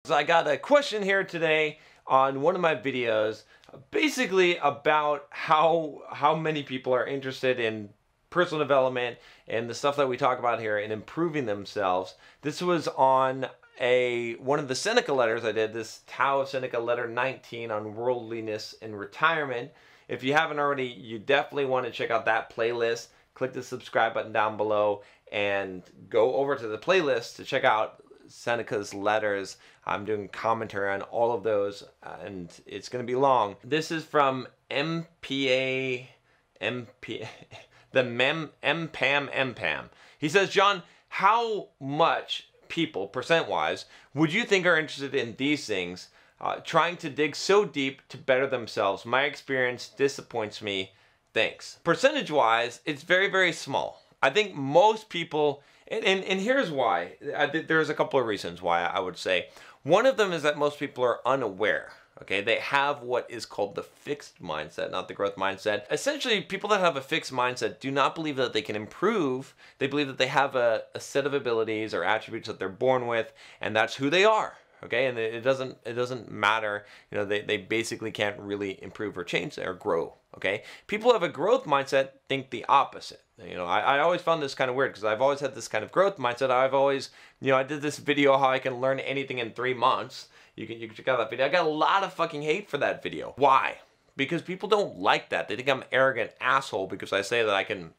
So I got a question here today on one of my videos, basically about how many people are interested in personal development and the stuff that we talk about here and improving themselves. This was on one of the Seneca letters I did, this Tao of Seneca letter 19 on worldliness and retirement. If you haven't already, you definitely want to check out that playlist. Click the subscribe button down below and go over to the playlist to check out Seneca's letters. I'm doing commentary on all of those, and it's going to be long. This is from MPAM. He says, John, how much people, percent-wise, would you think are interested in these things, trying to dig so deep to better themselves? My experience disappoints me. Thanks. Percentage-wise, it's very, very small. I think most people, and here's why. There's a couple of reasons why I would say. One of them is that most people are unaware. Okay, they have what is called the fixed mindset, not the growth mindset. Essentially, people that have a fixed mindset do not believe that they can improve. They believe that they have a set of abilities or attributes that they're born with, and that's who they are. Okay, and it doesn't matter. You know, they basically can't really improve or change or grow. Okay, people who have a growth mindset think the opposite. You know, I always found this kind of weird because I've always had this kind of growth mindset. I've always, you know, I did this video how I can learn anything in 3 months. You can check out that video. I got a lot of fucking hate for that video. Why? Because people don't like that. They think I'm an arrogant asshole because I say that I can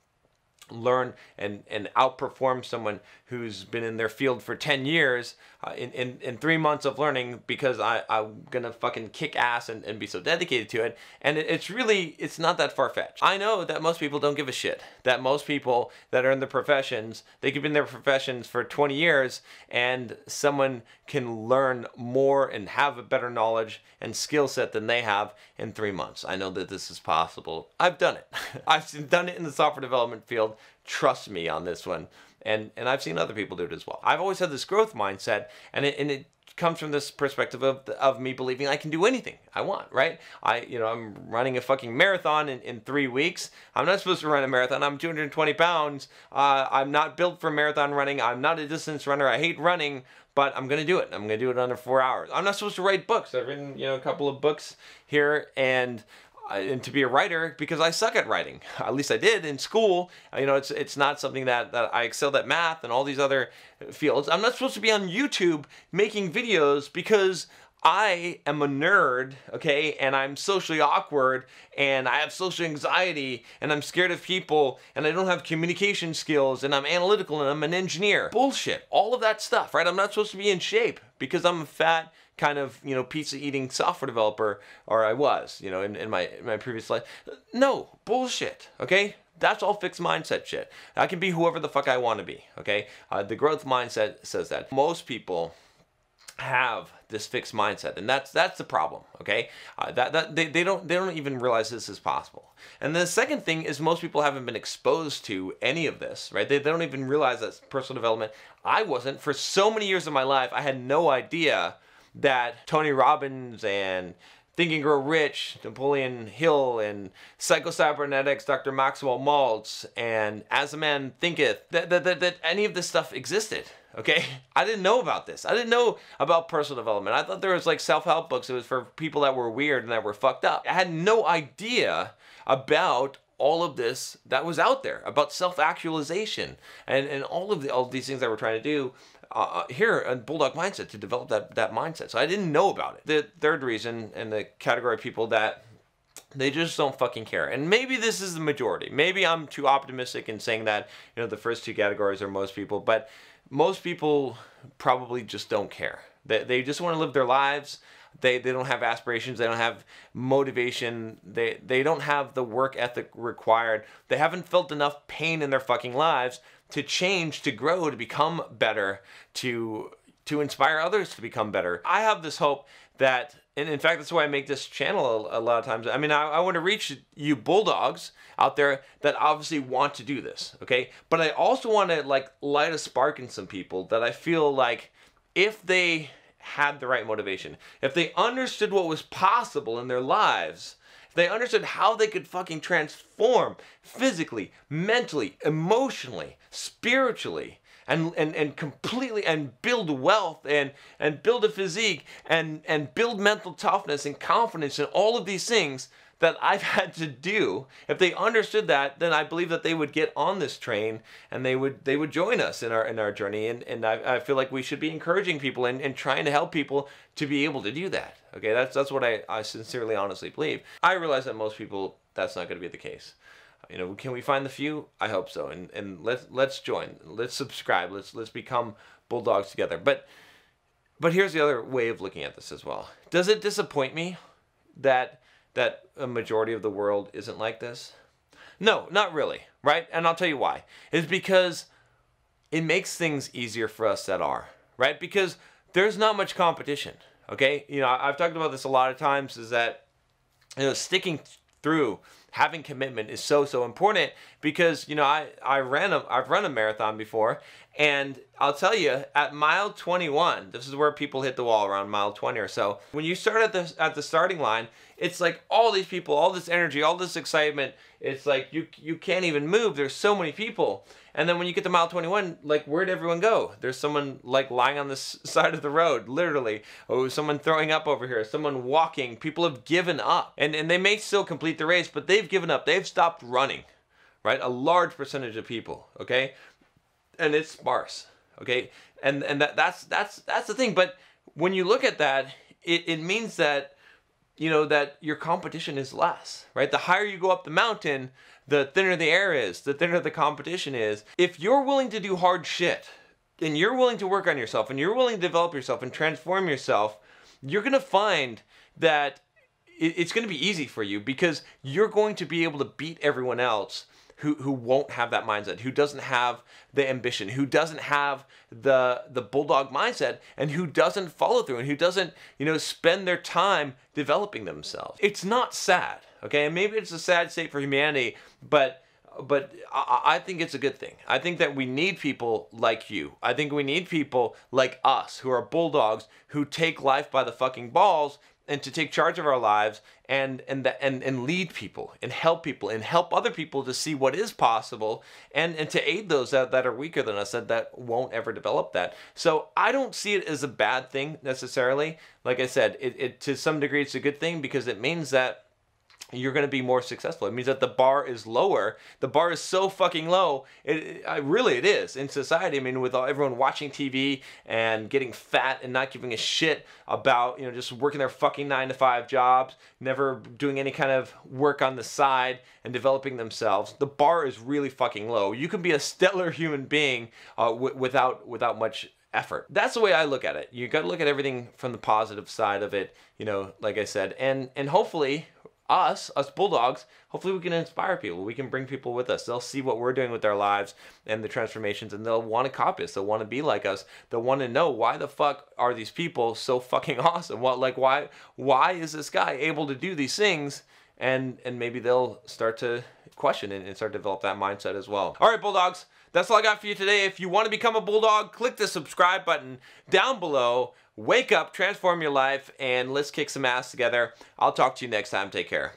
learn and outperform someone who's been in their field for 10 years in 3 months of learning because I'm gonna fucking kick ass and be so dedicated to it. And it's not that far-fetched. I know that most people don't give a shit. That most people that are in the professions, they could be in their professions for 20 years and someone can learn more and have a better knowledge and skill set than they have in 3 months. I know that this is possible. I've done it. I've done it in the software development field. Trust me on this one. And I've seen other people do it as well. I've always had this growth mindset, and it comes from this perspective of me believing I can do anything I want, right? I'm running a fucking marathon in 3 weeks. I'm not supposed to run a marathon. I'm 220 pounds. I'm not built for marathon running. I'm not a distance runner. I hate running, but I'm going to do it. I'm going to do it under 4 hours. I'm not supposed to write books. I've written, a couple of books here, and to be a writer because I suck at writing. At least I did in school. It's not something that I excelled at math and all these other fields. I'm not supposed to be on YouTube making videos because I am a nerd, okay, and I'm socially awkward, and I have social anxiety, and I'm scared of people, and I don't have communication skills, and I'm analytical, and I'm an engineer. Bullshit. All of that stuff, right? I'm not supposed to be in shape because I'm a fat kind of, pizza-eating software developer, or I was, in my previous life. No, bullshit, okay? That's all fixed mindset shit. I can be whoever the fuck I want to be, okay? The growth mindset says that. Most people have this fixed mindset, and that's the problem, okay? They don't even realize this is possible. And the second thing is most people haven't been exposed to any of this, right? They don't even realize that personal development. I wasn't. For so many years of my life, I had no idea that Tony Robbins and Think and Grow Rich, Napoleon Hill, and Psycho-Cybernetics, Dr. Maxwell Maltz, and As a Man Thinketh, that any of this stuff existed, okay? I didn't know about this. I didn't know about personal development. I thought there was like self-help books. It was for people that were weird and that were fucked up. I had no idea about all of this that was out there, about self-actualization and all of these things that we're trying to do here at Bulldog Mindset to develop that mindset. So I didn't know about it. The third reason, and the category of people that they just don't fucking care. And maybe this is the majority. Maybe I'm too optimistic in saying that, the first two categories are most people, but most people probably just don't care. They just want to live their lives. They don't have aspirations. They don't have motivation. They don't have the work ethic required. They haven't felt enough pain in their fucking lives to change, to grow, to become better, to inspire others to become better. I have this hope that, and in fact, that's why I make this channel a lot of times. I mean, I want to reach you bulldogs out there that obviously want to do this, okay? But I also want to light a spark in some people that I feel like if they had the right motivation, if they understood what was possible in their lives, if they understood how they could fucking transform physically, mentally, emotionally, spiritually, and completely and build wealth and build a physique and build mental toughness and confidence and all of these things that I've had to do. If they understood that, then I believe that they would get on this train and they would join us in our journey. And I feel like we should be encouraging people and trying to help people to be able to do that. Okay, that's what I sincerely, honestly believe. I realize that most people, that's not going to be the case. You know, can we find the few? I hope so. And let's join. Let's subscribe. Let's become Bulldogs together. But here's the other way of looking at this as well. Does it disappoint me that a majority of the world isn't like this? No, not really, right? And I'll tell you why. It's because it makes things easier for us that are, right? Because there's not much competition, okay? You know, I've talked about this a lot of times, is that, you know, sticking through, having commitment is so important, because, you know, I've run a marathon before, and I'll tell you, at mile 21, this is where people hit the wall, around mile 20 or so. When you start at the starting line, it's like all these people, all this energy, all this excitement. It's like you can't even move. There's so many people. And then when you get to mile 21, like, where'd everyone go? There's someone like lying on the side of the road, literally. Oh, someone throwing up over here, someone walking. People have given up. And they may still complete the race, but they've given up. They've stopped running, right? A large percentage of people, okay? And it's sparse, okay? And that's the thing. But when you look at that, it means that, you know, that your competition is less, right? The higher you go up the mountain, the thinner the air is, the thinner the competition is. If you're willing to do hard shit, and you're willing to work on yourself, and you're willing to develop yourself and transform yourself, you're going to find that it's going to be easy for you, because you're going to be able to beat everyone else who won't have that mindset, who doesn't have the ambition, who doesn't have the bulldog mindset, and who doesn't follow through, and who doesn't, you know, spend their time developing themselves. It's not sad, okay? And maybe it's a sad state for humanity, but I think it's a good thing. I think that we need people like you. I think we need people like us, who are bulldogs, who take life by the fucking balls, and to take charge of our lives and lead people and help other people to see what is possible, and to aid those that are weaker than us, that won't ever develop that. So I don't see it as a bad thing necessarily. Like I said, it to some degree it's a good thing, because it means that you're going to be more successful. It means that the bar is lower. The bar is so fucking low. Really it is in society. I mean, with everyone watching TV and getting fat and not giving a shit about, you know, just working their fucking 9-to-5 jobs, never doing any kind of work on the side and developing themselves. The bar is really fucking low. You can be a stellar human being without much effort. That's the way I look at it. You got to look at everything from the positive side of it, you know, like I said, and hopefully us bulldogs, hopefully we can inspire people. We can bring people with us. They'll see what we're doing with our lives and the transformations, and they'll want to copy us. They'll want to be like us. They'll want to know, why the fuck are these people so fucking awesome? Why is this guy able to do these things? And maybe they'll start to question and start to develop that mindset as well. All right, bulldogs, that's all I got for you today. If you want to become a bulldog, click the subscribe button down below. Wake up, transform your life, and let's kick some ass together. I'll talk to you next time. Take care.